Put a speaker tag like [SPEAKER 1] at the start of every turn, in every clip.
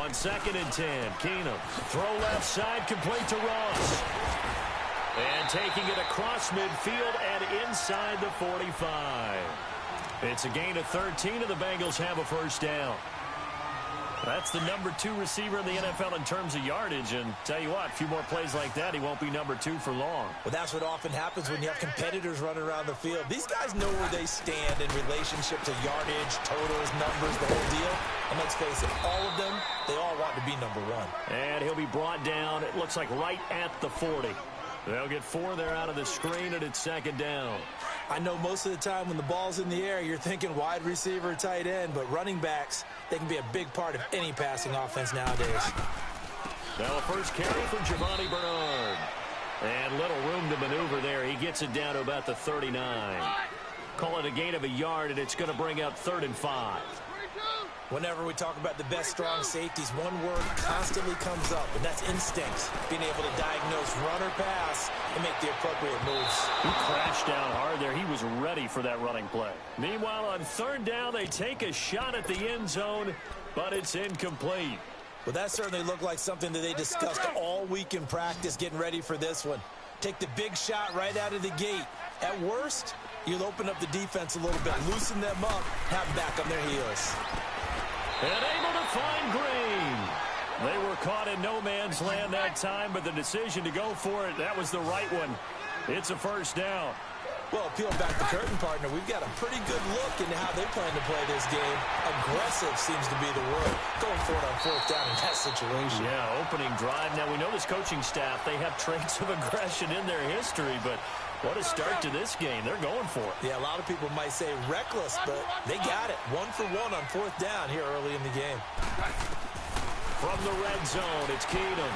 [SPEAKER 1] On 2nd and 10, Keenum. Throw left side, complete to Ross. And taking it across midfield and inside the 45. It's a gain of 13, and the Bengals have a first down. That's the number 2 receiver in the NFL in terms of yardage. And tell you what, a few more plays like that, he won't be number 2 for long.
[SPEAKER 2] Well, that's what often happens when you have competitors running around the field. These guys know where they stand in relationship to yardage, totals, numbers, the whole deal. And let's face it, all of them, they all want to be number 1.
[SPEAKER 1] And he'll be brought down, it looks like right at the 40. They'll get 4 there out of the screen, and it's 2nd down.
[SPEAKER 2] I know most of the time when the ball's in the air, you're thinking wide receiver, tight end, but running backs, they can be a big part of any passing offense nowadays.
[SPEAKER 1] Now a first carry for Giovanni Bernard. And little room to maneuver there. He gets it down to about the 39. Call it a gain of a yard, and it's going to bring up 3rd and 5.
[SPEAKER 2] Whenever we talk about the best strong safeties, one word constantly comes up, and that's instincts. Being able to diagnose run or pass and make the appropriate moves.
[SPEAKER 1] He crashed down hard there. He was ready for that running play. Meanwhile, on 3rd down, they take a shot at the end zone, but it's incomplete.
[SPEAKER 2] Well, that certainly looked like something that they discussed all week in practice, getting ready for this one. Take the big shot right out of the gate. At worst, you'll open up the defense a little bit, loosen them up, have them back on their heels.
[SPEAKER 1] And able to find Green. They were caught in no man's land that time, but the decision to go for it, that was the right one. It's a first down.
[SPEAKER 2] Well, peel back the curtain, partner. We've got a pretty good look into how they plan to play this game. Aggressive seems to be the word. Going for it on 4th down in that situation.
[SPEAKER 1] Yeah, opening drive. Now, we know this coaching staff, they have traits of aggression in their history, but what a start to this game. They're going for it.
[SPEAKER 2] Yeah, a lot of people might say reckless, but they got it. 1 for 1 on 4th down here early in the game.
[SPEAKER 1] From the red zone, it's Keenum.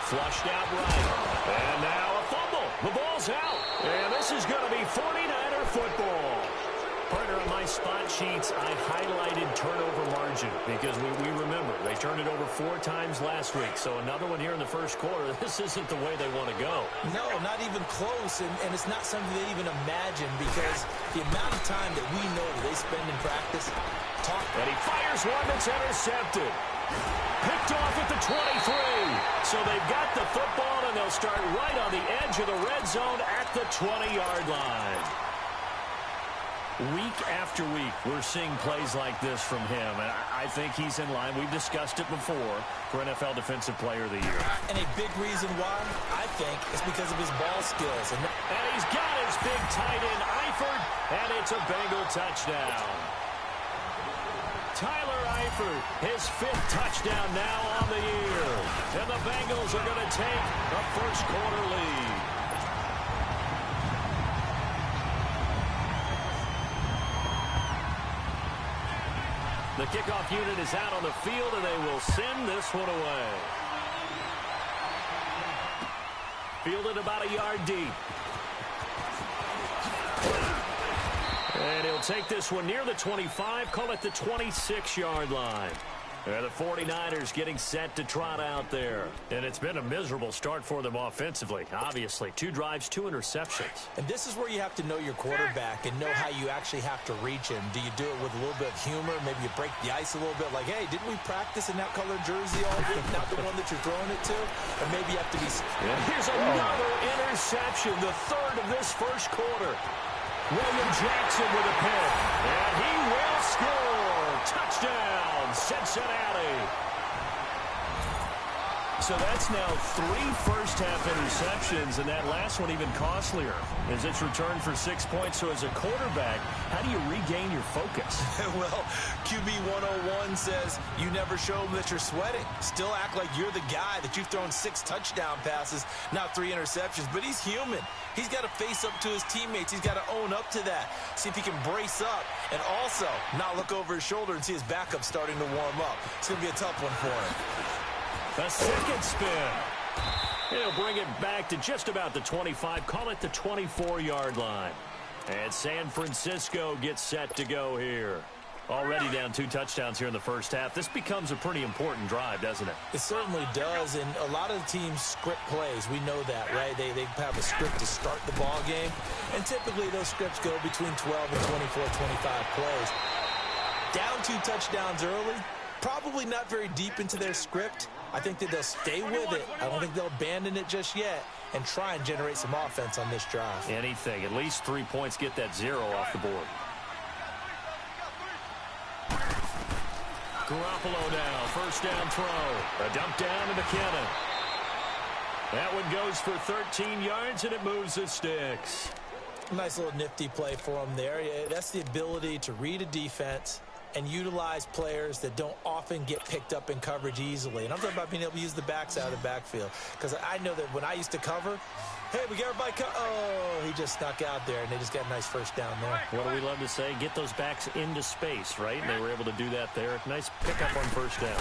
[SPEAKER 1] Flushed out right. And now a fumble. The ball's out. And this is going to be 49er football. Partner, on my spot sheets, I highlighted turnover margin because we remember they turned it over 4 times last week. So another one here in the first quarter. This isn't the way they want to go.
[SPEAKER 2] No, not even close. And it's not something they even imagine because the amount of time that we know that they spend in practice.
[SPEAKER 1] And he fires one that's intercepted. Picked off at the 23. So they've got the football, and they'll start right on the edge of the red zone at the 20-yard line. Week after week, we're seeing plays like this from him, and I think he's in line. We've discussed it before for NFL Defensive Player of the Year.
[SPEAKER 2] And a big reason why, I think, is because of his ball skills. And
[SPEAKER 1] he's got his big tight end, Eifert, and it's a Bengal touchdown. Tyler Eifert, his 5th touchdown now on the year. And the Bengals are going to take a first quarter lead. The kickoff unit is out on the field, and they will send this one away. Fielded about a yard deep. And he'll take this one near the 25, call it the 26-yard line. And the 49ers getting set to trot out there. And it's been a miserable start for them offensively, obviously. 2 drives, 2 interceptions.
[SPEAKER 2] And this is where you have to know your quarterback and know how you actually have to reach him. Do you do it with a little bit of humor? Maybe you break the ice a little bit like, hey, didn't we practice in that colored jersey all week? Not the one that you're throwing it to? Or maybe you have to be...
[SPEAKER 1] Yeah. Here's another interception, the 3rd of this first quarter. William Jackson with a pick. And he will score. Touchdown, Cincinnati. So that's now 3 first-half interceptions, and that last one even costlier as it's returned for 6 points. So as a quarterback, how do you regain your focus?
[SPEAKER 2] Well, QB 101 says you never show them that you're sweating. Still act like you're the guy that you've thrown 6 touchdown passes, not 3 interceptions. But he's human. He's got to face up to his teammates. He's got to own up to that. See if he can brace up and also not look over his shoulder and see his backup starting to warm up. It's going to be a tough one for him.
[SPEAKER 1] A second spin. He'll bring it back to just about the 25. Call it the 24-yard line. And San Francisco gets set to go here. Already down 2 touchdowns here in the first half. This becomes a pretty important drive, doesn't it?
[SPEAKER 2] It certainly does, and a lot of the teams script plays. We know that, right? They have a script to start the ball game, and typically those scripts go between 12 and 24, 25 plays. Down 2 touchdowns early, Probably not very deep into their script. I think that they'll stay with it. I don't think they'll abandon it just yet and try and generate some offense on this drive.
[SPEAKER 1] Anything. At least 3 points, get that 0 off the board. Garoppolo now, first down throw. A dump down to McKinnon. That one goes for 13 yards, and it moves the sticks.
[SPEAKER 2] Nice little nifty play for him there. Yeah, that's the ability to read a defense and utilize players that don't often get picked up in coverage easily. And I'm talking about being able to use the backs out of the backfield. Because I know that when I used to cover, hey, we got everybody oh, he just snuck out there, and they just got a nice first down there.
[SPEAKER 1] What do we love to say? Get those backs into space, right? And they were able to do that there. Nice pickup on first down.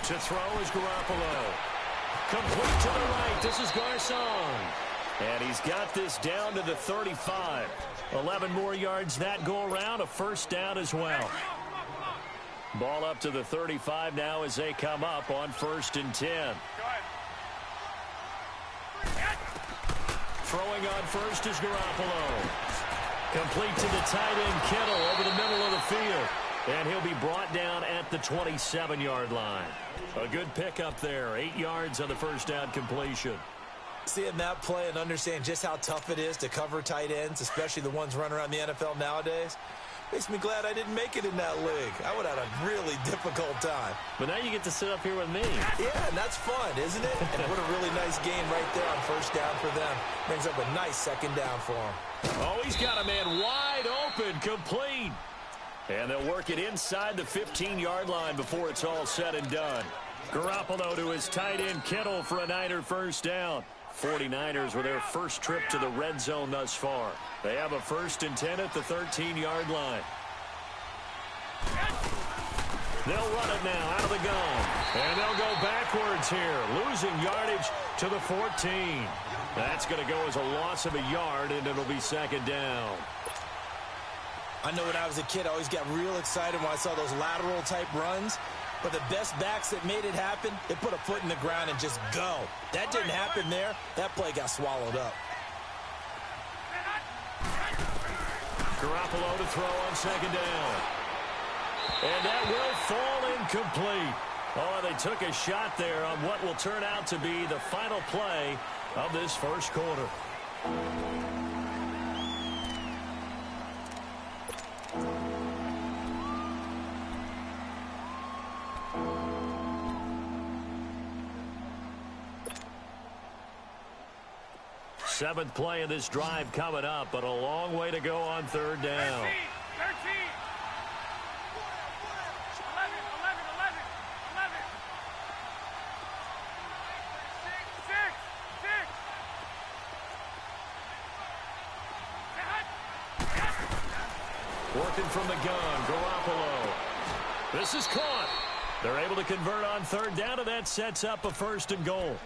[SPEAKER 1] To throw is Garoppolo. Complete to the right. This is Garcon. And he's got this down to the 35. 11 more yards that go around. A first down as well. Ball up to the 35 now as they come up on 1st and 10. Throwing on first is Garoppolo. Complete to the tight end, Kittle, over the middle of the field. And he'll be brought down at the 27-yard line. A good pickup there. 8 yards on the first down completion.
[SPEAKER 2] Seeing that play and understand just how tough it is to cover tight ends, especially the ones running around the NFL nowadays, makes me glad I didn't make it in that league. I would have had a really difficult time.
[SPEAKER 1] But now you get to sit up here with me.
[SPEAKER 2] Yeah, and that's fun, isn't it? And what a really nice gain right there on first down for them. Brings up a nice second down for him.
[SPEAKER 1] Oh, he's got a man wide open, complete. And they'll work it inside the 15-yard line before it's all said and done. Garoppolo to his tight end, Kittle, for a Niner first down. 49ers with their first trip to the red zone thus far. They have a 1st and 10 at the 13-yard line. They'll run it now out of the gun. And they'll go backwards here, losing yardage to the 14. That's going to go as a loss of a yard, and it'll be 2nd down.
[SPEAKER 2] I know when I was a kid, I always got real excited when I saw those lateral-type runs. But the best backs that made it happen, they put a foot in the ground and just go. That didn't happen there. That play got swallowed up.
[SPEAKER 1] Garoppolo to throw on 2nd down. And that will fall incomplete. Oh, they took a shot there on what will turn out to be the final play of this first quarter. Seventh play of this drive coming up, but a long way to go on 3rd down.
[SPEAKER 3] 13. 11.
[SPEAKER 1] Working from the gun, Garoppolo. This is caught. They're able to convert on 3rd down, and that sets up a 1st and goal.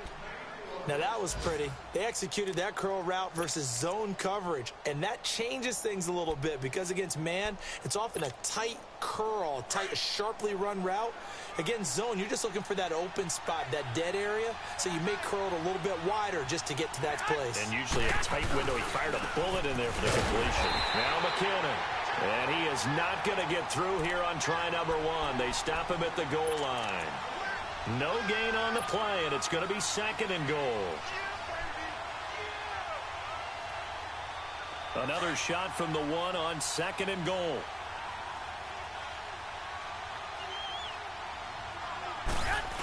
[SPEAKER 2] Now, that was pretty. They executed that curl route versus zone coverage, and that changes things a little bit because against man, it's often a tight curl, tight, sharply run route. Against zone, you're just looking for that open spot, that dead area, so you may curl it a little bit wider just to get to that place.
[SPEAKER 1] And usually a tight window. He fired a bullet in there for the completion. Now McKinnon. And he is not going to get through here on try number 1. They stop him at the goal line. No gain on the play, and it's going to be 2nd and goal. Another shot from the 1 on 2nd and goal.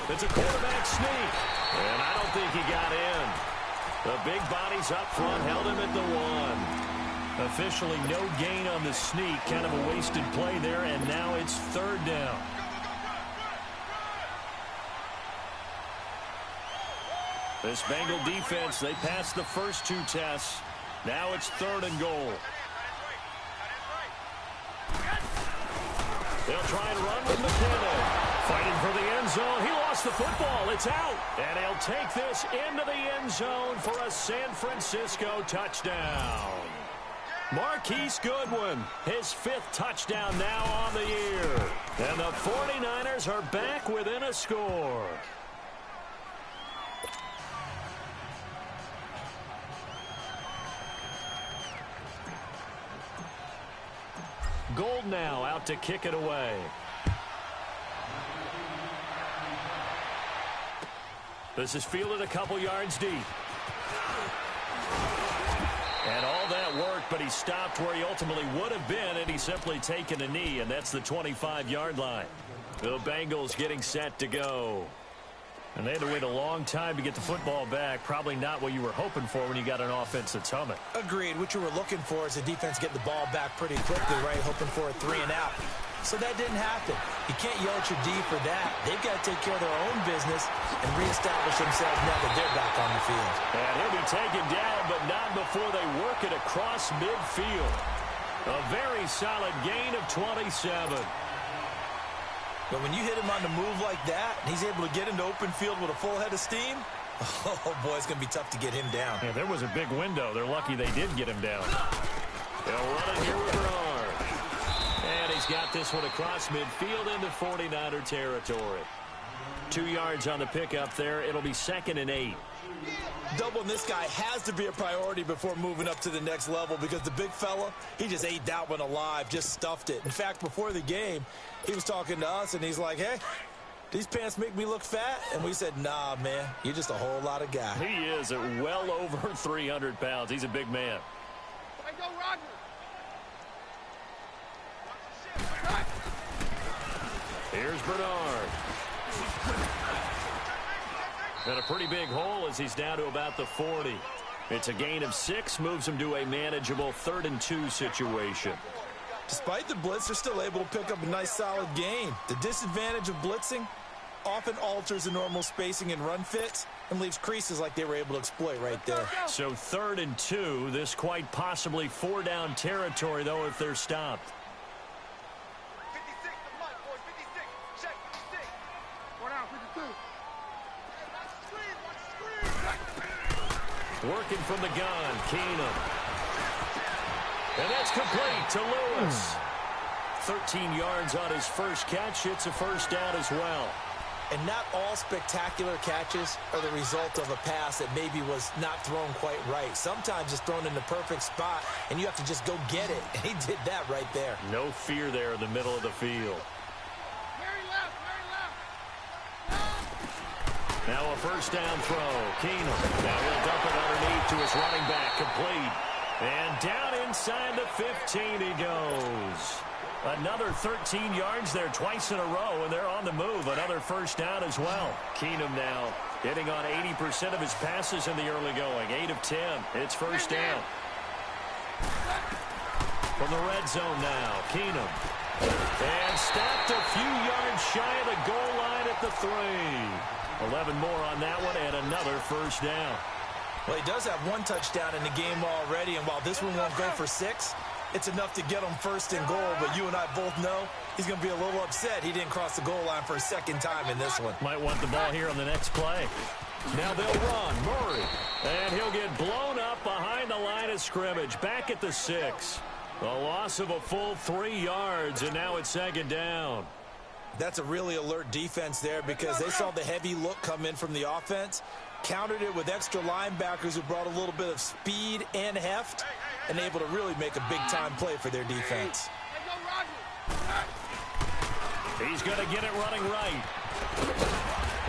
[SPEAKER 1] It's a quarterback sneak, and I don't think he got in. The big bodies up front held him at the 1. Officially no gain on the sneak, kind of a wasted play there, and now it's 3rd down. This Bengal defense, they passed the first 2 tests. Now it's 3rd and goal. They'll try and run with McKinnon. Fighting for the end zone. He lost the football. It's out. And he'll take this into the end zone for a San Francisco touchdown. Marquise Goodwin, his 5th touchdown now on the year. And the 49ers are back within a score. Gold now out to kick it away. This is fielded a couple yards deep. And all that worked, but he stopped where he ultimately would have been, and he's simply taken a knee, and that's the 25-yard line. The Bengals getting set to go. And they had to wait a long time to get the football back. Probably not what you were hoping for when you got an offense that's humming.
[SPEAKER 2] Agreed. What you were looking for is the defense getting the ball back pretty quickly, right? Hoping for a 3-and-out. So that didn't happen. You can't yell at your D for that. They've got to take care of their own business and reestablish themselves now that they're back on the field.
[SPEAKER 1] And he'll be taken down, but not before they work it across midfield. A very solid gain of 27.
[SPEAKER 2] But when you hit him on the move like that, and he's able to get into open field with a full head of steam, oh, boy, it's going to be tough to get him down.
[SPEAKER 1] Yeah, there was a big window. They're lucky they did get him down. They'll run it here with Bernard. And he's got this one across midfield into 49er territory. 2 yards on the pickup there. It'll be 2nd and 8.
[SPEAKER 2] Doubling this guy has to be a priority before moving up to the next level because the big fella, he just ate that one alive, just stuffed it. In fact, before the game, he was talking to us, and he's like, hey, these pants make me look fat? And we said, nah, man, you're just a whole lot of guy.
[SPEAKER 1] He is at well over 300 pounds. He's a big man.
[SPEAKER 3] Way go, Roger.
[SPEAKER 1] Here's Bernard. And a pretty big hole as he's down to about the 40. It's a gain of 6, moves him to a manageable 3rd and 2 situation.
[SPEAKER 2] Despite the blitz, they're still able to pick up a nice solid gain. The disadvantage of blitzing often alters the normal spacing and run fits and leaves creases like they were able to exploit right there.
[SPEAKER 1] So 3rd and 2, this quite possibly 4-down territory, though, if they're stopped.
[SPEAKER 3] 56, the mic, boys, 56. Check, 56. 4 down, 52. Hey, watch the screen, watch the screen.
[SPEAKER 1] Working from the gun, Keenum. And that's complete to Lewis. 13 yards on his first catch. It's a first down as well.
[SPEAKER 2] And not all spectacular catches are the result of a pass that maybe was not thrown quite right. Sometimes it's thrown in the perfect spot, and you have to just go get it. And he did that right there.
[SPEAKER 1] No fear there in the middle of the field.
[SPEAKER 3] Very left, very left.
[SPEAKER 1] Now a first down throw. Keenum. Now he'll dump it underneath to his running back. Complete. And down inside the 15 he goes. Another 13 yards there twice in a row, and they're on the move. Another first down as well. Keenum now hitting on 80% of his passes in the early going. 8 of 10. It's first down. From the red zone now, Keenum. And stopped a few yards shy of the goal line at the 3. 11 more on that one, and another first down.
[SPEAKER 2] Well, he does have 1 touchdown in the game already, and while this one won't go for 6, it's enough to get him first and goal. But you and I both know he's going to be a little upset he didn't cross the goal line for a second time in this one.
[SPEAKER 1] Might want the ball here on the next play. Now they'll run. Murray. And he'll get blown up behind the line of scrimmage. Back at the 6. A loss of a full 3 yards, and now it's 2nd down.
[SPEAKER 2] That's a really alert defense there because they saw the heavy look come in from the offense, countered it with extra linebackers who brought a little bit of speed and heft, and able to really make a big-time play for their defense.
[SPEAKER 3] Way go, Roger.
[SPEAKER 1] He's going to get it running right.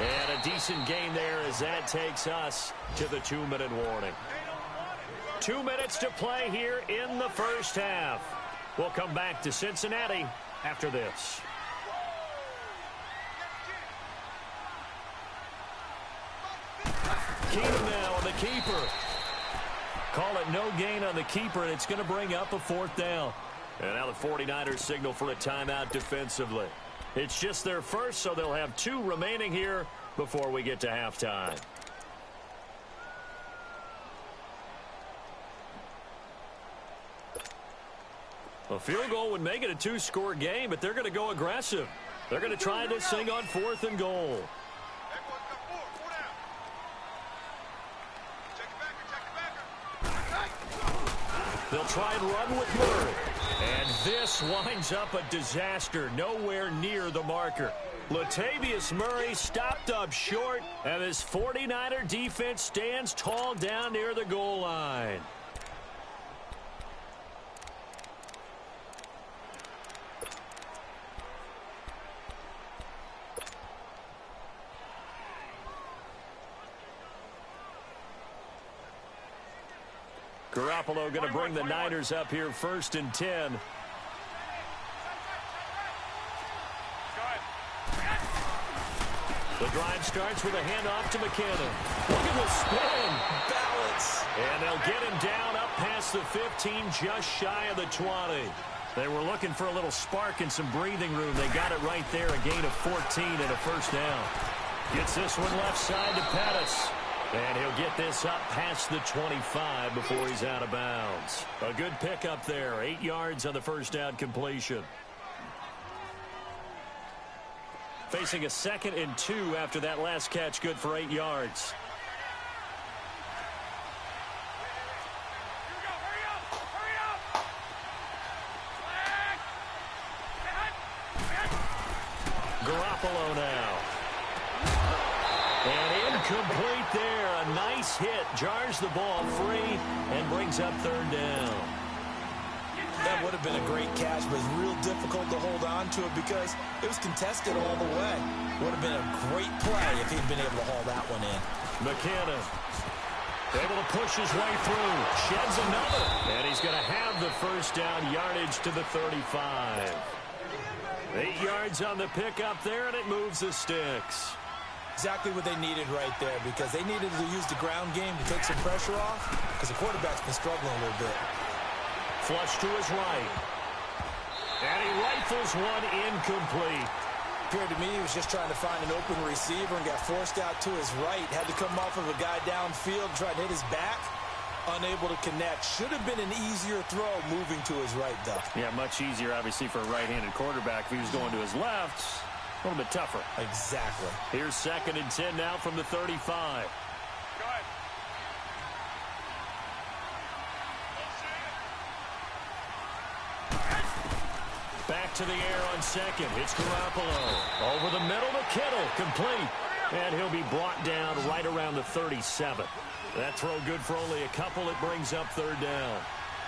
[SPEAKER 1] And a decent gain there as that takes us to the 2-minute warning. 2 minutes to play here in the first half. We'll come back to Cincinnati after this. Keenum now on the keeper. Call it no gain on the keeper, and it's going to bring up a 4th down. And now the 49ers signal for a timeout defensively. It's just their first, so they'll have 2 remaining here before we get to halftime. A field goal would make it a 2-score game, but they're going to go aggressive. They're going to try this thing on 4th and goal. They'll try and run with Murray. And this winds up a disaster, nowhere near the marker. Latavius Murray stopped up short, and this 49er defense stands tall down near the goal line. Garoppolo going to bring the Niners up here 1st and 10. The drive starts with a handoff to McKinnon. Look at the spin.
[SPEAKER 2] Balance.
[SPEAKER 1] And they'll get him down up past the 15, just shy of the 20. They were looking for a little spark and some breathing room. They got it right there, a gain of 14 and a first down. Gets this one left side to Pettis. And he'll get this up past the 25 before he's out of bounds. A good pickup there, 8 yards on the first down completion. Facing a 2nd and 2 after that last catch, good for 8 yards. Garoppolo now. And incomplete there. A nice hit. Jars the ball free and brings up 3rd down.
[SPEAKER 2] That would have been a great catch, but it's real difficult to hold on to it because it was contested all the way. Would have been a great play if he'd been able to haul that one in.
[SPEAKER 1] McKinnon able to push his way through. Sheds another. And he's going to have the first down yardage to the 35. 8 yards on the pickup there, and it moves the sticks.
[SPEAKER 2] Exactly what they needed right there because they needed to use the ground game to take some pressure off because the quarterback's been struggling a little bit.
[SPEAKER 1] Flush to his right. And he rifles one incomplete.
[SPEAKER 2] Appeared to me he was just trying to find an open receiver and got forced out to his right. Had to come off of a guy downfield and try to hit his back. Unable to connect. Should have been an easier throw moving to his right, though.
[SPEAKER 1] Yeah, much easier, obviously, for a right-handed quarterback. If he was going to his left, a little bit tougher.
[SPEAKER 2] Exactly.
[SPEAKER 1] Here's 2nd and 10 now from the 35. Back to the air on 2nd. It's Garoppolo. Over the middle to Kittle. Complete. And he'll be brought down right around the 37. That throw good for only a couple. It brings up 3rd down.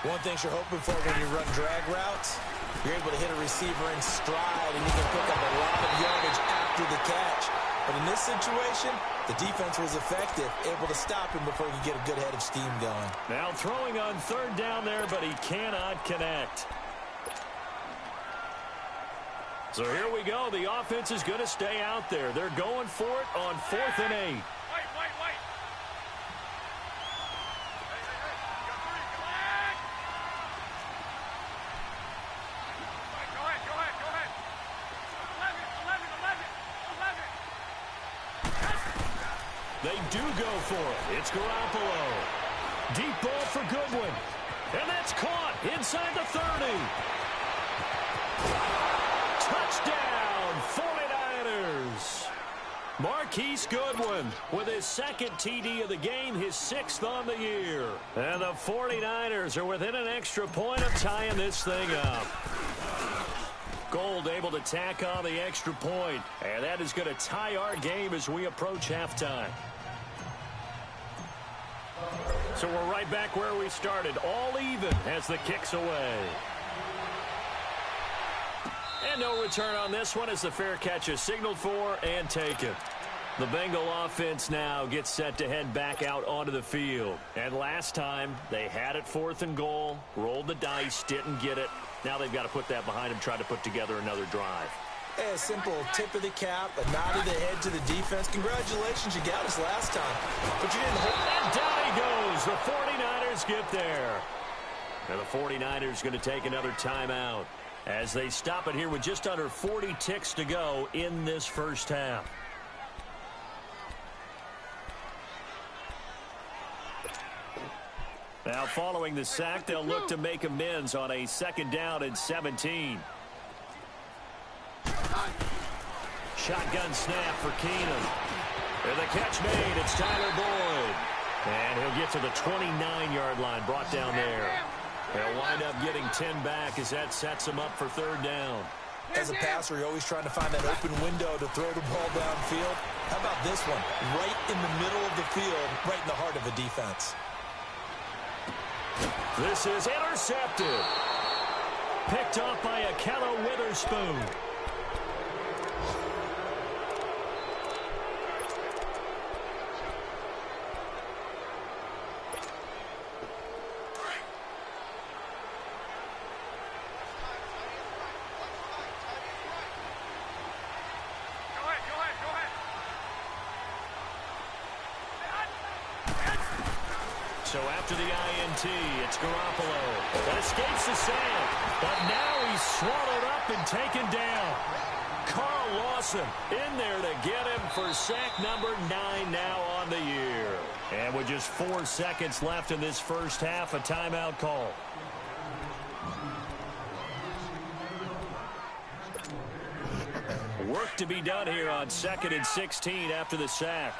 [SPEAKER 2] One thing you're hoping for when you run drag routes, you're able to hit a receiver in stride, and you can pick up a lot of yardage after the catch. But in this situation, the defense was effective, able to stop him before he could get a good head of steam going.
[SPEAKER 1] Now throwing on 3rd down there, but he cannot connect. So here we go. The offense is going to stay out there. They're going for it on 4th and 8. They do go for it. It's Garoppolo. Deep ball for Goodwin. And that's caught inside the 30. Touchdown, 49ers. Marquise Goodwin with his 2nd TD of the game, his 6th on the year. And the 49ers are within an extra point of tying this thing up. Gold able to tack on the extra point. And that is going to tie our game as we approach halftime. So we're right back where we started, all even as the kick's away. And no return on this one as the fair catch is signaled for and taken. The Bengal offense now gets set to head back out onto the field. And last time, they had it 4th and goal, rolled the dice, didn't get it. Now they've got to put that behind them, try to put together another drive.
[SPEAKER 2] A simple tip of the cap, a nod of the head to the defense. Congratulations, you got us last time. But you didn't hold.
[SPEAKER 1] And down he goes. The 49ers get there. And the 49ers going to take another timeout as they stop it here with just under 40 ticks to go in this first half. Now following the sack, they'll look to make amends on a 2nd down and 17. Shotgun snap for Keenum. And the catch made. It's Tyler Boyd. And he'll get to the 29-yard line, brought down there. They'll wind up getting 10 back as that sets him up for 3rd down.
[SPEAKER 2] As a passer, you're always trying to find that open window to throw the ball downfield. How about this one? Right in the middle of the field, right in the heart of the defense.
[SPEAKER 1] This is intercepted. Picked off by Akello Witherspoon. So after the INT, it's Garoppolo. That escapes the sand. But now he's swallowed up and taken down. Carl Lawson in there to get him for sack number 9 now on the year. And with just 4 seconds left in this first half, a timeout call. Work to be done here on 2nd and 16 after the sack.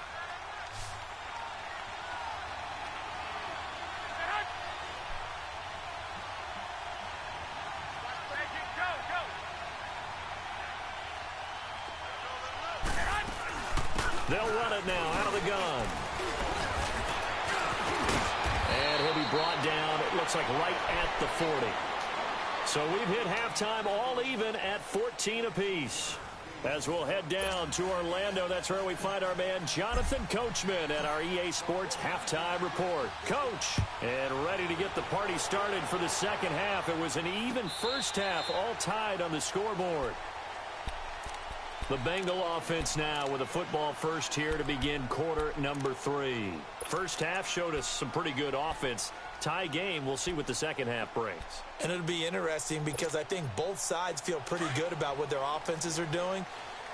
[SPEAKER 1] They'll run it now out of the gun. And he'll be brought down, it looks like right at the 40. So we've hit halftime all even at 14 apiece. As we'll head down to Orlando, that's where we find our man Jonathan Coachman at our EA Sports Halftime Report. Coach, and ready to get the party started for the second half. It was an even first half, all tied on the scoreboard. The Bengal offense now with a football first here to begin quarter number 3. First half showed us some pretty good offense. Tie game, we'll see what the second half brings.
[SPEAKER 2] And it'll be interesting because I think both sides feel pretty good about what their offenses are doing.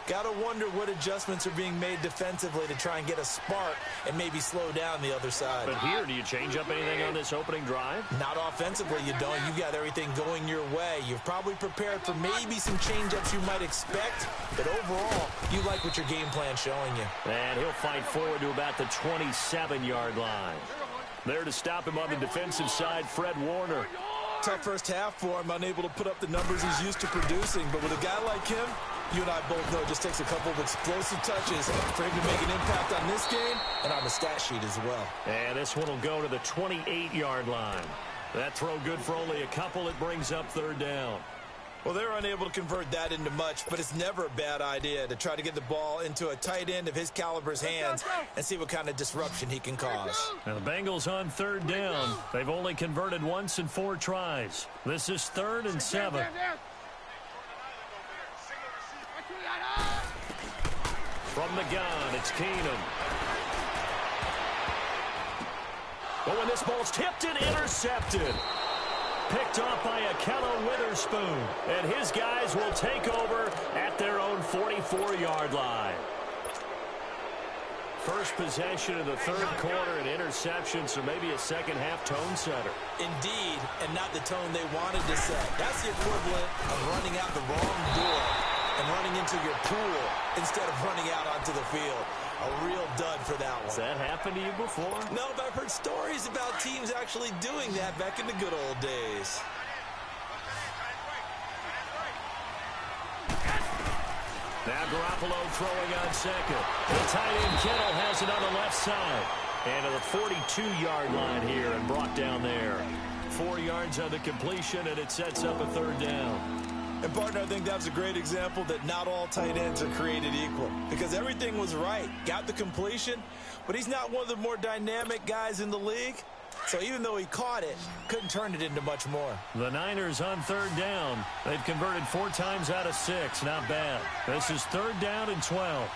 [SPEAKER 2] Got to wonder what adjustments are being made defensively to try and get a spark and maybe slow down the other side.
[SPEAKER 1] But here, do you change up anything on this opening drive?
[SPEAKER 2] Not offensively, you don't. You've got everything going your way. You've probably prepared for maybe some change-ups you might expect, but overall, you like what your game plan's showing you.
[SPEAKER 1] And he'll fight forward to about the 27-yard line. There to stop him on the defensive side, Fred Warner.
[SPEAKER 2] Tough first half for him, unable to put up the numbers he's used to producing. But with a guy like him, you and I both know it just takes a couple of explosive touches for him to make an impact on this game and on the stat sheet as well.
[SPEAKER 1] And this one will go to the 28-yard line. That throw good for only a couple. It brings up third down.
[SPEAKER 2] Well, they're unable to convert that into much, but it's never a bad idea to try to get the ball into a tight end of his caliber's hands and see what kind of disruption he can cause.
[SPEAKER 1] Now the Bengals on third down. They've only converted once in 4 tries. This is 3rd and 7. From the gun, it's Keenum. But when this ball's tipped and intercepted. Picked off by Akello Witherspoon. And his guys will take over at their own 44-yard line. First possession of the third quarter, an interception, so maybe a second-half tone setter.
[SPEAKER 2] Indeed, and not the tone they wanted to set. That's the equivalent of running out the wrong door and running into your pool instead of running out onto the field. A real dud for that one.
[SPEAKER 1] Has that happened to you before?
[SPEAKER 2] No, but I've heard stories about teams actually doing that back in the good old days.
[SPEAKER 1] Now Garoppolo throwing on second. The tight end Kittle has it on the left side. And to the 42-yard line here and brought down there. 4 yards on the completion, and it sets up a third down.
[SPEAKER 2] And, partner, I think that was a great example that not all tight ends are created equal. Because everything was right. Got the completion, but he's not one of the more dynamic guys in the league. So even though he caught it, couldn't turn it into much more.
[SPEAKER 1] The Niners on third down. They've converted 4 times out of 6. Not bad. This is 3rd down and 12.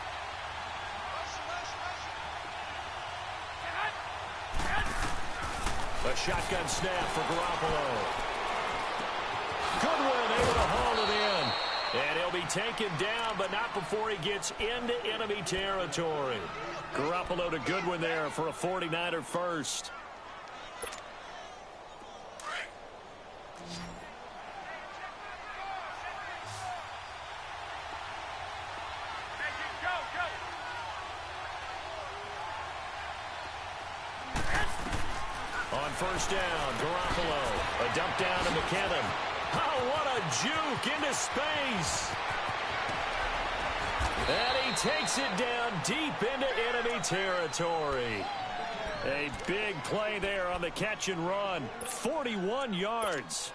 [SPEAKER 1] A shotgun snap for Garoppolo. Goodwin able to haul it in. And he'll be taken down, but not before he gets into enemy territory. Garoppolo to Goodwin there for a 49er first. On first down, Garoppolo. A dump down to McKinnon. Oh, what a juke into space. And he takes it down deep into enemy territory. A big play there on the catch and run. 41 yards.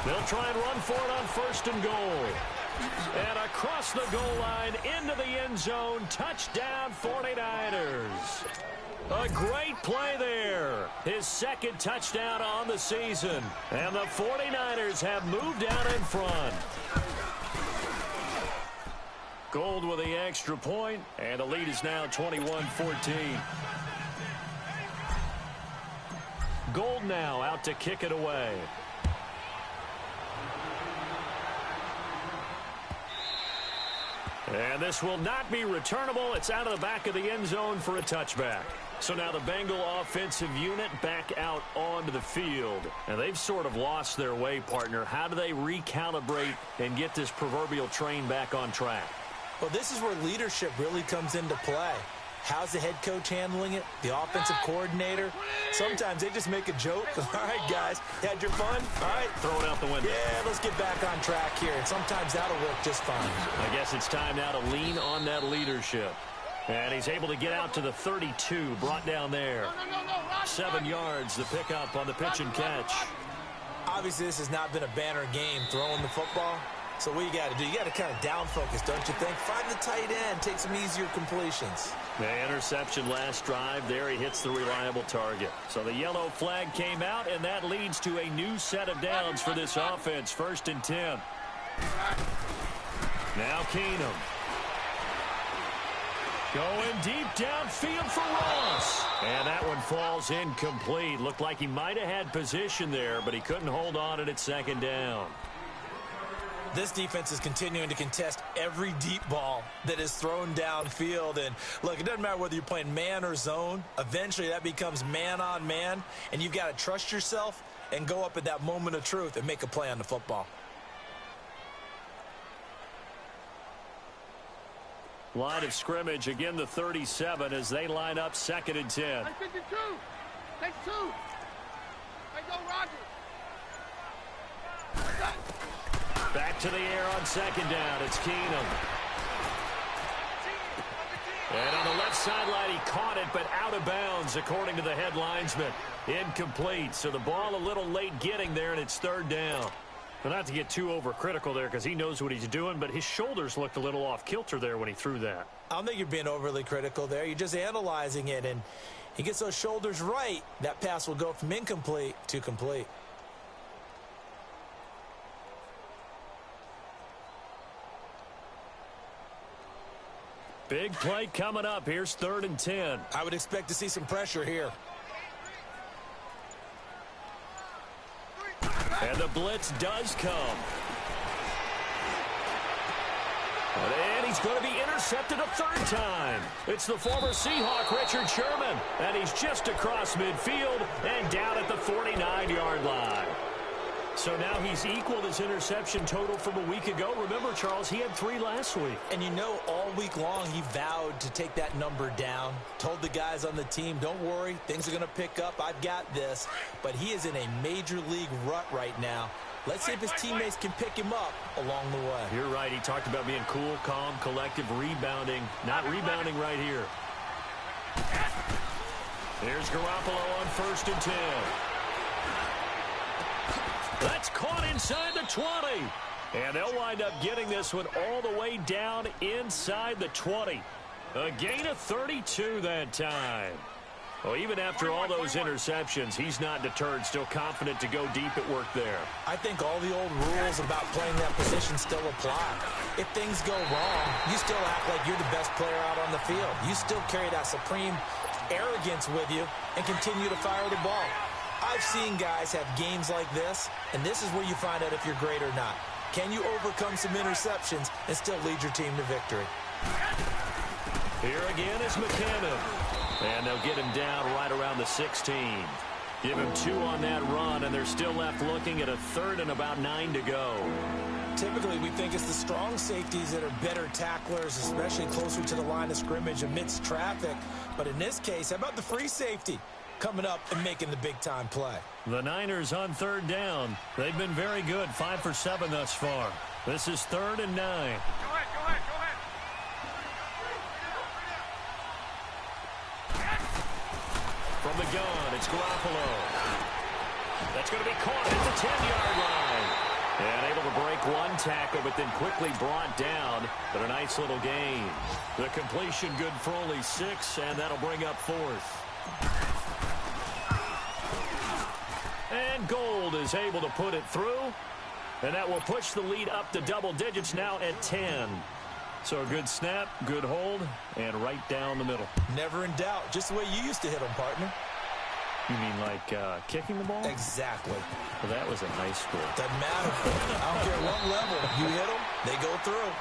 [SPEAKER 1] They'll try and run for it on 1st and goal. And across the goal line into the end zone. Touchdown 49ers. A great play there. His second touchdown on the season. And the 49ers have moved out in front. Gold with the extra point, and the lead is now 21-14. Gold now out to kick it away. And this will not be returnable. It's out of the back of the end zone for a touchback. So now the Bengal offensive unit back out onto the field. And they've sort of lost their way, partner. How do they recalibrate and get this proverbial train back on track?
[SPEAKER 2] Well, this is where leadership really comes into play. How's the head coach handling it? The offensive coordinator? Sometimes they just make a joke. All right, guys, had your fun? All right.
[SPEAKER 1] Throw it out the window.
[SPEAKER 2] Yeah, let's get back on track here. And sometimes that'll work just fine.
[SPEAKER 1] I guess it's time now to lean on that leadership. And he's able to get out to the 32, brought down there. 7 yards, the pickup on the pitch and catch.
[SPEAKER 2] Obviously, this has not been a banner game throwing the football. So what you got to do, you got to kind of down focus, don't you think? Find the tight end, take some easier completions.
[SPEAKER 1] The interception last drive there, he hits the reliable target. So the yellow flag came out, and that leads to a new set of downs for this offense. 1st and 10. Now Keenum. Going deep downfield for Ross. And that one falls incomplete. Looked like he might have had position there, but he couldn't hold on at 2nd down.
[SPEAKER 2] This defense is continuing to contest every deep ball that is thrown downfield. And, look, it doesn't matter whether you're playing man or zone. Eventually, that becomes man-on-man, and you've got to trust yourself and go up at that moment of truth and make a play on the football.
[SPEAKER 1] Line of scrimmage, again the 37 as they line up 2nd and 10.
[SPEAKER 3] Take 52. Take 2. Hey, go, Roger.
[SPEAKER 1] Back to the air on 2nd down. It's Keenum. And on the left sideline, he caught it, but out of bounds, according to the head linesman. Incomplete. So the ball a little late getting there, and it's 3rd down. But not to get too overcritical there because he knows what he's doing, but his shoulders looked a little off kilter there when he threw that.
[SPEAKER 2] I don't think you're being overly critical there. You're just analyzing it, and he gets those shoulders right. That pass will go from incomplete to complete.
[SPEAKER 1] Big play coming up. Here's 3rd and 10.
[SPEAKER 2] I would expect to see some pressure here.
[SPEAKER 1] And the blitz does come. And he's going to be intercepted a 3rd time. It's the former Seahawk, Richard Sherman. And he's just across midfield and down at the 49-yard line. So now he's equaled his interception total from a week ago. Remember, Charles, he had 3 last week.
[SPEAKER 2] And you know, all week long he vowed to take that number down. Told the guys on the team, don't worry, things are going to pick up. I've got this. But he is in a major league rut right now. Let's see if his teammates can pick him up along the way.
[SPEAKER 1] You're right. He talked about being cool, calm, collective, rebounding. Not rebounding right here. There's Garoppolo on 1st and 10. That's caught inside the 20. And they'll wind up getting this one all the way down inside the 20. A gain of 32 that time. Well, even after all those interceptions, he's not deterred, still confident to go deep at work there.
[SPEAKER 2] I think all the old rules about playing that position still apply. If things go wrong, you still act like you're the best player out on the field. You still carry that supreme arrogance with you and continue to fire the ball. I've seen guys have games like this, and this is where you find out if you're great or not. Can you overcome some interceptions and still lead your team to victory?
[SPEAKER 1] Here again is McKinnon. And they'll get him down right around the 16. Give him 2 on that run, and they're still left looking at a 3rd and about 9 to go.
[SPEAKER 2] Typically, we think it's the strong safeties that are better tacklers, especially closer to the line of scrimmage amidst traffic. But in this case, how about the free safety coming up and making the big-time play?
[SPEAKER 1] The Niners on 3rd down. They've been very good, 5 for 7 thus far. This is 3rd and 9.
[SPEAKER 3] Go ahead, go ahead, go ahead.
[SPEAKER 1] From the gun, it's Garoppolo. That's going to be caught at the 10-yard line. And able to break one tackle, but then quickly brought down. But a nice little gain. The completion good for only 6, and that'll bring up 4th. And Gold is able to put it through. And that will push the lead up to double digits now at 10. So a good snap, good hold, and right down the middle.
[SPEAKER 2] Never in doubt. Just the way you used to hit them, partner.
[SPEAKER 1] You mean like kicking the ball?
[SPEAKER 2] Exactly.
[SPEAKER 1] Well, that was in high school.
[SPEAKER 2] Doesn't matter. I don't care what level. You hit them, they go through.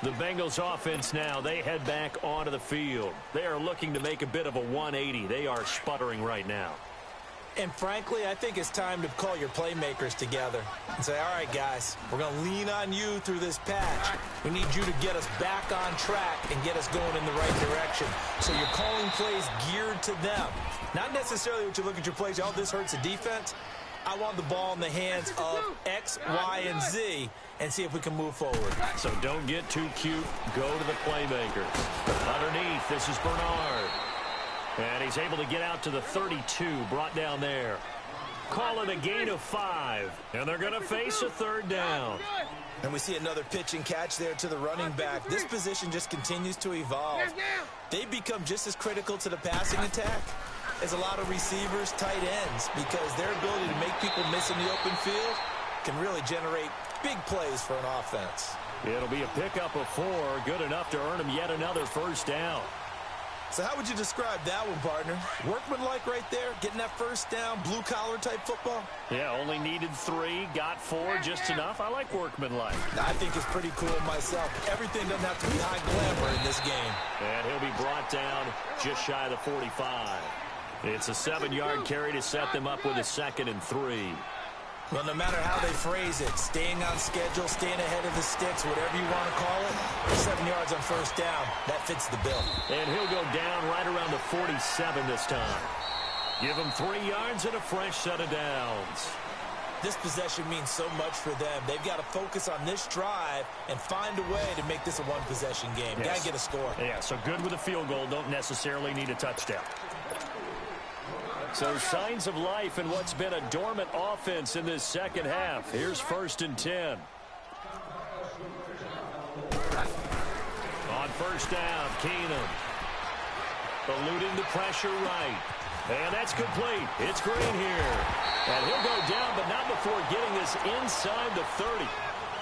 [SPEAKER 1] The Bengals offense now, they head back onto the field. They are looking to make a bit of a 180. They are sputtering right now.
[SPEAKER 2] And frankly, I think it's time to call your playmakers together and say, all right, guys, we're going to lean on you through this patch. We need you to get us back on track and get us going in the right direction. So you're calling plays geared to them. Not necessarily what you look at your plays, oh, this hurts the defense. I want the ball in the hands of X, Y, and Z and see if we can move forward.
[SPEAKER 1] So don't get too cute. Go to the playmakers. Underneath, this is Bernard. And he's able to get out to the 32, brought down there. Call it a gain of 5. And they're going to face a third down.
[SPEAKER 2] And we see another pitch and catch there to the running back. This position just continues to evolve. They become just as critical to the passing attack as a lot of receivers, tight ends, because their ability to make people miss in the open field can really generate big plays for an offense.
[SPEAKER 1] It'll be a pickup of 4, good enough to earn him yet another first down.
[SPEAKER 2] So how would you describe that one, partner? Workmanlike right there, getting that first down, blue-collar type football?
[SPEAKER 1] Yeah, only needed 3, got 4, just enough. I like workmanlike.
[SPEAKER 2] I think it's pretty cool myself. Everything doesn't have to be high glamour in this game.
[SPEAKER 1] And he'll be brought down just shy of the 45. It's a 7-yard carry to set them up with a 2nd and 3.
[SPEAKER 2] Well, no matter how they phrase it, staying on schedule, staying ahead of the sticks, whatever you want to call it, 7 yards on first down, that fits the bill.
[SPEAKER 1] And he'll go down right around the 47 this time. Give him 3 yards and a fresh set of downs.
[SPEAKER 2] This possession means so much for them. They've got to focus on this drive and find a way to make this a one-possession game.
[SPEAKER 1] Yes.
[SPEAKER 2] Got to get a score.
[SPEAKER 1] Yeah, so good with a field goal. Don't necessarily need a touchdown. So signs of life in what's been a dormant offense in this second half. Here's 1st and 10. On first down, Keenum. Eluding the pressure right. And that's complete. It's Green here. And he'll go down, but not before getting this inside the 30.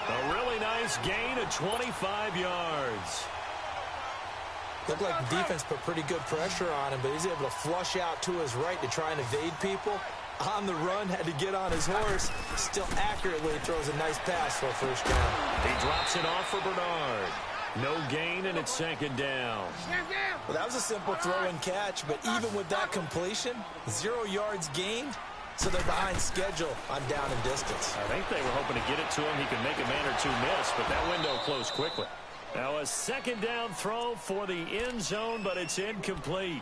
[SPEAKER 1] A really nice gain of 25 yards.
[SPEAKER 2] Looked like the defense put pretty good pressure on him, but he's able to flush out to his right to try and evade people. On the run, had to get on his horse. Still accurately throws a nice pass for a first down.
[SPEAKER 1] He drops it off for Bernard. No gain, and it's 2nd down.
[SPEAKER 2] Well, that was a simple throw and catch, but even with that completion, 0 yards gained, so they're behind schedule on down and distance.
[SPEAKER 1] I think they were hoping to get it to him. He could make a man or 2 miss, but that window closed quickly. Now a 2nd down throw for the end zone, but it's incomplete.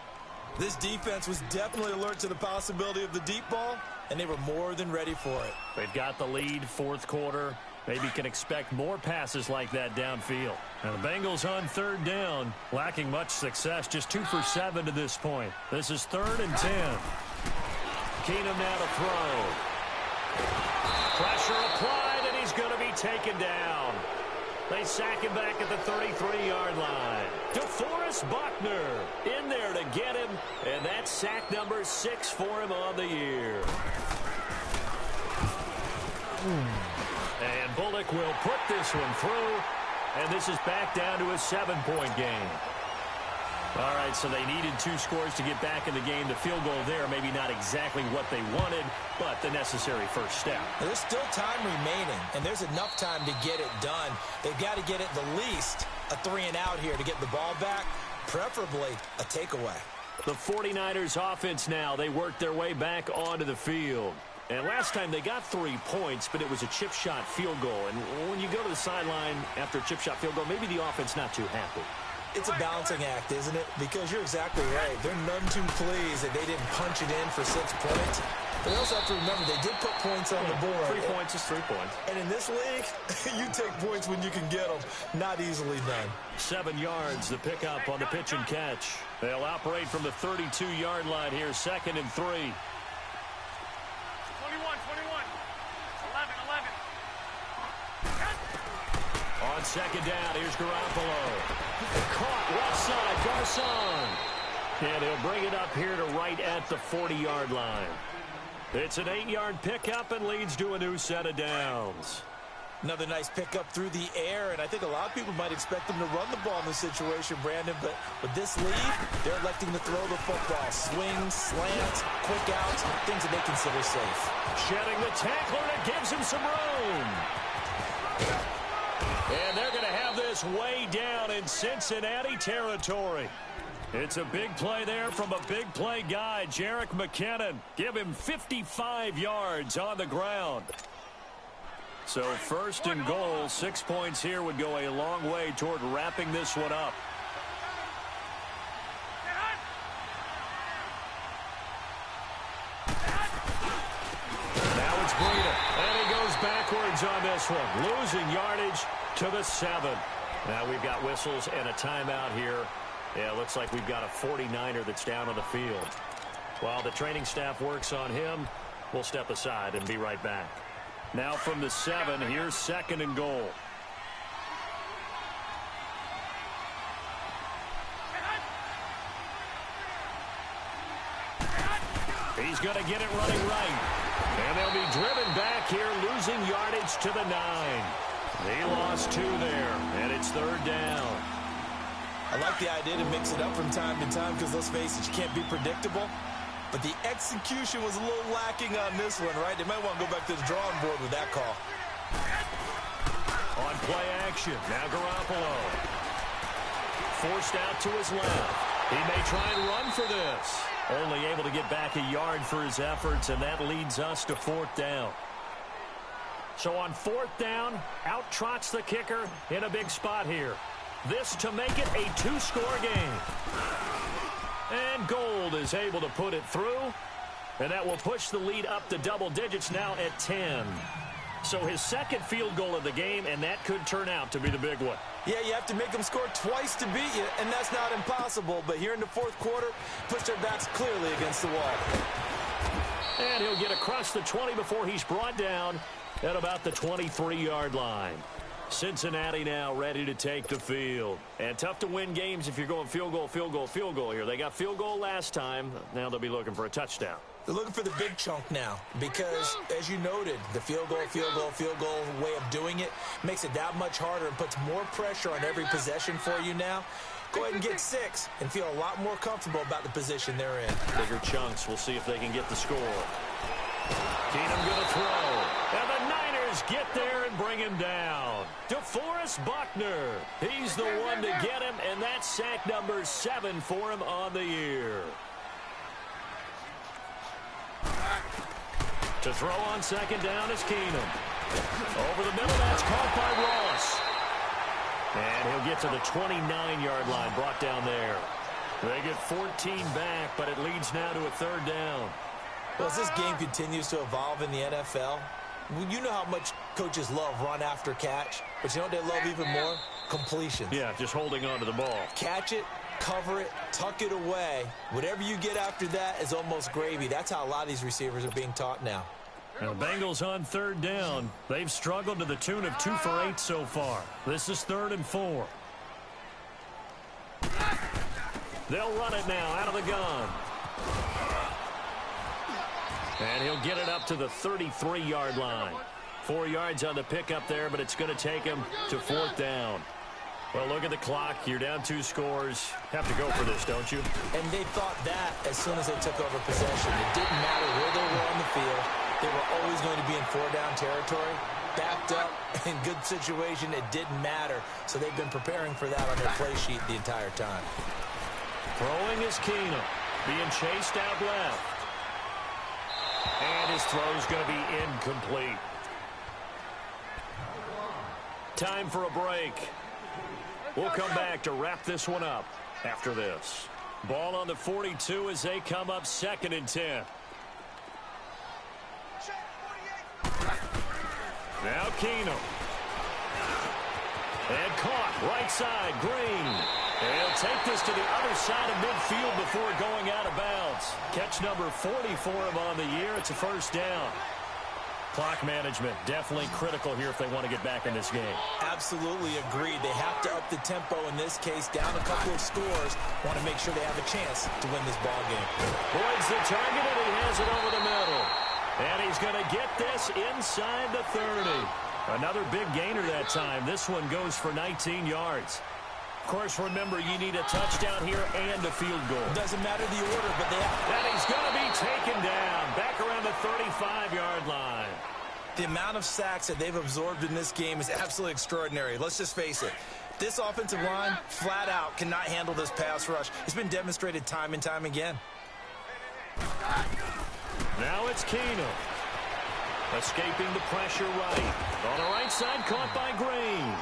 [SPEAKER 2] This defense was definitely alert to the possibility of the deep ball, and they were more than ready for it.
[SPEAKER 1] They've got the lead, 4th quarter. Maybe can expect more passes like that downfield. Now the Bengals on 3rd down, lacking much success, just 2 for 7 to this point. This is 3rd and 10. Keenum now to throw. Pressure applied, and he's going to be taken down. They sack him back at the 33-yard line. DeForest Buckner in there to get him, and that's sack number 6 for him on the year. And Bullock will put this one through, and this is back down to a 7-point game. All right, so they needed 2 scores to get back in the game. The field goal there, maybe not exactly what they wanted, but the necessary first step.
[SPEAKER 2] There's still time remaining, and there's enough time to get it done. They've got to get at the least a 3-and-out here to get the ball back, preferably a takeaway.
[SPEAKER 1] The 49ers offense now, they work their way back onto the field. And last time they got 3 points, but it was a chip shot field goal. And when you go to the sideline after a chip shot field goal, maybe the offense not too happy.
[SPEAKER 2] It's a balancing act, isn't it? Because you're exactly right. They're none too pleased that they didn't punch it in for 6 points. But they also have to remember they did put points on the board.
[SPEAKER 1] 3 points is 3 points.
[SPEAKER 2] And in this league, you take points when you can get them. Not easily done.
[SPEAKER 1] 7 yards, the pickup on the pitch and catch. They'll operate from the 32-yard line here, 2nd and 3.
[SPEAKER 3] 21, 11, 11.
[SPEAKER 1] On 2nd down, here's Garoppolo. Caught left side, Garcon. And he'll bring it up here to right at the 40-yard line. It's an 8-yard pickup and leads to a new set of downs.
[SPEAKER 2] Another nice pickup through the air, and I think a lot of people might expect them to run the ball in this situation, Brandon, but with this lead, they're electing to throw the football. Swings, slants, quick outs, things that they consider safe.
[SPEAKER 1] Shedding the tackler, and it gives him some room. And they're going to have this way down in Cincinnati territory. It's a big play there from a big play guy, Jerick McKinnon. Give him 55 yards on the ground. So first and goal, 6 points here would go a long way toward wrapping this one up. Now it's Breida, and he goes backwards on this one, losing yardage to the 7. Now we've got whistles and a timeout here. Yeah, it looks like we've got a 49er that's down on the field. While the training staff works on him, we'll step aside and be right back. Now from the 7, here's second and goal. He's going to get it running right. And they'll be driven back here, losing yardage to the 9. They lost 2 there, and it's third down.
[SPEAKER 2] I like the idea to mix it up from time to time because, let's face it, you can't be predictable. But the execution was a little lacking on this one, right? They might want to go back to the drawing board with that call.
[SPEAKER 1] On play action, now Garoppolo. Forced out to his left. He may try and run for this. Only able to get back a yard for his efforts, and that leads us to fourth down. So on fourth down, out trots the kicker in a big spot here. This to make it a 2-score game. And Gold is able to put it through. And that will push the lead up to double digits now at 10. So his second field goal of the game, and that could turn out to be the big one.
[SPEAKER 2] Yeah, you have to make them score twice to beat you, and that's not impossible. But here in the fourth quarter, push their backs clearly against the wall.
[SPEAKER 1] And he'll get across the 20 before he's brought down at about the 23-yard line. Cincinnati now ready to take the field. And tough to win games if you're going field goal, field goal, field goal here. They got field goal last time. Now they'll be looking for a touchdown.
[SPEAKER 2] They're looking for the big chunk now because, as you noted, the field goal way of doing it makes it that much harder and puts more pressure on every possession for you now. Go ahead and get 6 and feel a lot more comfortable about the position they're in.
[SPEAKER 1] Bigger chunks. We'll see if they can get the score. Keenum going to throw. And the Niners get there and bring him down. DeForest Buckner. He's the one to get him, and that's sack number 7 for him on the year. To throw on second down is Keenum. Over the middle, that's caught by Ross. And he'll get to the 29-yard line, brought down there. They get 14 back, but it leads now to a third down.
[SPEAKER 2] Well, as this game continues to evolve in the NFL, you know how much coaches love run after catch, but you know what they love even more? Completions.
[SPEAKER 1] Yeah, just holding on to the ball.
[SPEAKER 2] Catch it, cover it, tuck it away. Whatever you get after that is almost gravy. That's how a lot of these receivers are being taught now.
[SPEAKER 1] And the Bengals on third down. They've struggled to the tune of 2 for 8 so far. This is 3rd and 4. They'll run it now out of the gun. And he'll get it up to the 33-yard line. 4 yards on the pickup there, but it's going to take him to 4th down. Well, look at the clock. You're down 2 scores. Have to go for this, don't you?
[SPEAKER 2] And they thought that as soon as they took over possession. It didn't matter where they were on the field. They were always going to be in 4-down territory. Backed up, in good situation, it didn't matter. So they've been preparing for that on their play sheet the entire time.
[SPEAKER 1] Throwing is Keenum. Being chased out left. And his throw's going to be incomplete. Time for a break. We'll come back to wrap this one up after this. Ball on the 42 as they come up 2nd and 10. Now Keenum. And caught right side, Green. And he'll take this to the other side of midfield before going out of bounds. Catch number 40 for him on the year. It's a first down. Clock management, definitely critical here if they want to get back in this game.
[SPEAKER 2] Absolutely agreed. They have to up the tempo in this case, down a couple of scores. Want to make sure they have a chance to win this ball game.
[SPEAKER 1] Boyd's the target, and he has it over the middle. And he's going to get this inside the 30. Another big gainer that time. This one goes for 19 yards. Of course, remember, you need a touchdown here and a field goal.
[SPEAKER 2] Doesn't matter the order, but they have...
[SPEAKER 1] And he's going to be taken down back around the 35-yard line.
[SPEAKER 2] The amount of sacks that they've absorbed in this game is absolutely extraordinary. Let's just face it. This offensive line, flat out, cannot handle this pass rush. It's been demonstrated time and time again.
[SPEAKER 1] Now it's Keenum. Escaping the pressure right. On the right side, caught by Green.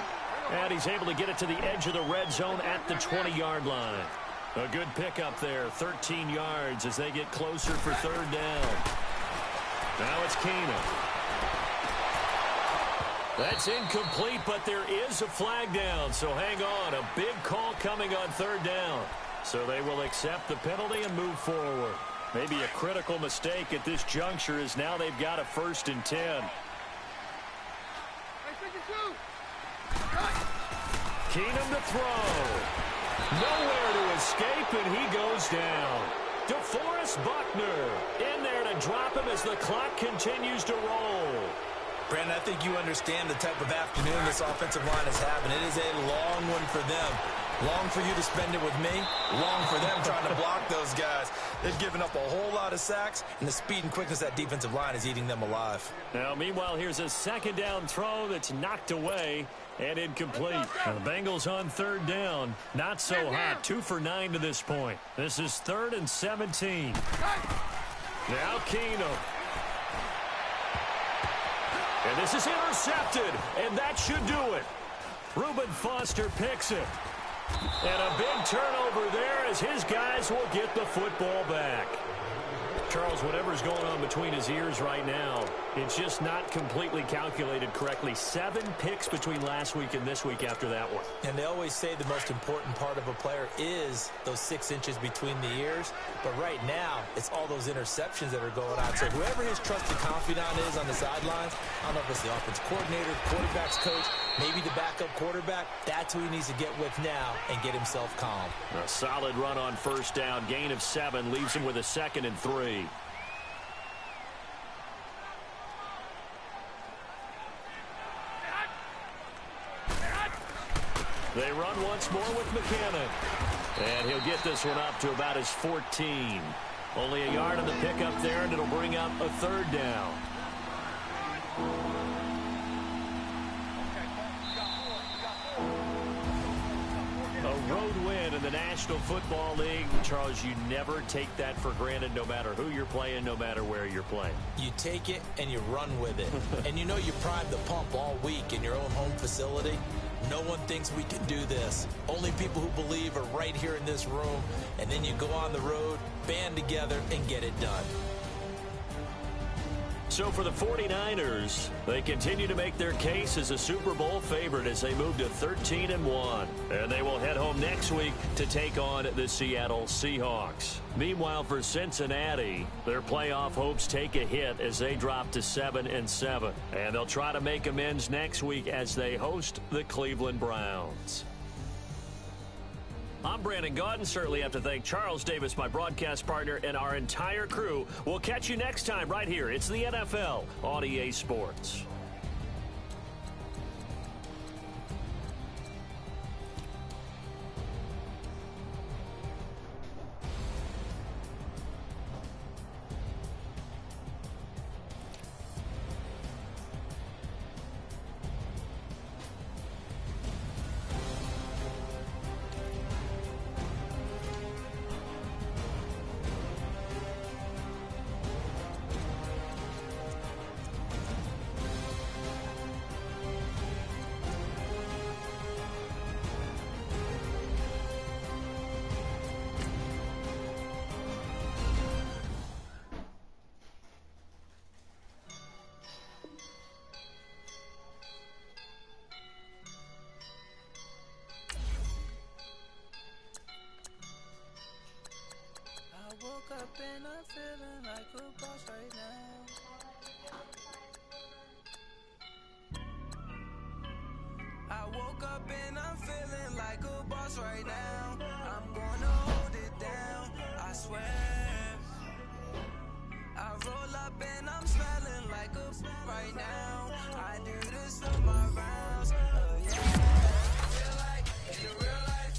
[SPEAKER 1] And he's able to get it to the edge of the red zone at the 20-yard line. A good pickup there, 13 yards as they get closer for third down. Now it's Keenum. That's incomplete, but there is a flag down, so hang on. A big call coming on third down. So they will accept the penalty and move forward. Maybe a critical mistake at this juncture is now they've got a 1st and 10. Keenum to throw. Nowhere to escape, and he goes down. DeForest Buckner in there to drop him as the clock continues to roll.
[SPEAKER 2] Brandon, I think you understand the type of afternoon this offensive line is having. It is a long one for them. Long for you to spend it with me. Long for them trying to block those guys. They've given up a whole lot of sacks, and the speed and quickness of that defensive line is eating them alive.
[SPEAKER 1] Now, meanwhile, here's a second down throw that's knocked away and incomplete. Now, the Bengals on third down. Not so hot. 2 for 9 to this point. This is 3rd and 17. Now Keenum. And this is intercepted, and that should do it. Reuben Foster picks it. And a big turnover there as his guys will get the football back. Charles, whatever's going on between his ears right now, it's just not completely calculated correctly. 7 picks between last week and this week after that one.
[SPEAKER 2] And they always say the most important part of a player is those 6 inches between the ears. But right now, it's all those interceptions that are going on. So whoever his trusted confidant is on the sidelines, I don't know if it's the offense coordinator, quarterback's coach, maybe the backup quarterback, that's who he needs to get with now and get himself calm.
[SPEAKER 1] A solid run on first down. Gain of 7 leaves him with a 2nd and 3. They run once more with McCannon. And he'll get this one up to about his 14. Only a yard on the pickup there, and it'll bring up a 3rd down. A road win in the National Football League. Charles, you never take that for granted no matter who you're playing, no matter where you're playing.
[SPEAKER 2] You take it and you run with it. And you know you primed the pump all week in your own home facility. No one thinks we can do this. Only people who believe are right here in this room. And then you go on the road, band together, and get it done.
[SPEAKER 1] So for the 49ers, they continue to make their case as a Super Bowl favorite as they move to 13-1. And they will head home next week to take on the Seattle Seahawks. Meanwhile, for Cincinnati, their playoff hopes take a hit as they drop to 7-7. And they'll try to make amends next week as they host the Cleveland Browns. I'm Brandon Gaudin. Certainly have to thank Charles Davis, my broadcast partner, and our entire crew. We'll catch you next time right here. It's the NFL on EA Sports.
[SPEAKER 4] Woke up and I'm feeling like a boss right now. woke up and I'm feeling like a boss right now. I'm gonna hold it down, I swear. I roll up and I'm smelling like a right now. I do this for my rounds, yeah. Feel like in the real life,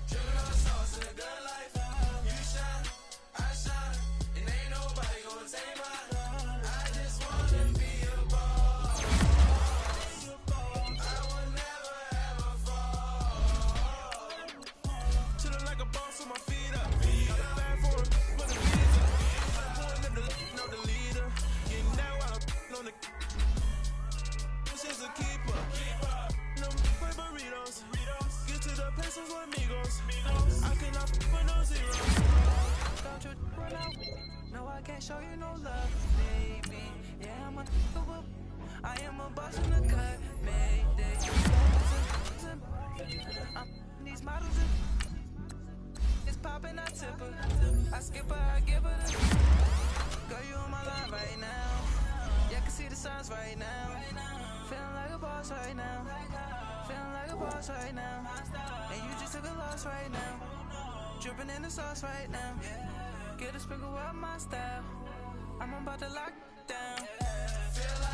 [SPEAKER 4] dripping on sauce in the good life. You shine, I shine, and ain't nobody gonna take mine. I just wanna be a boss. I will never ever fall. Chillin' like a boss with my feet up. Got a bag for the visa. Pulling up know the leader. Getting that while I'm on the. This is a keeper. No play burritos. Get to the pesos with amigos. I cannot for no zeros. Don't you run out? No, I can't show you no love, baby. Yeah, I'm a whip. I am a boss in the cut, mayday. I'm these models. It's poppin', I tip her. I skip her, I give her the. Girl, you on my line right now. Yeah, I can see the signs right now. Feeling like a boss right now. Feeling like a boss right now. And you just took a loss right now. Dripping in the sauce right now. Get a sprinkle up my style. I'm about to lock down. Feel like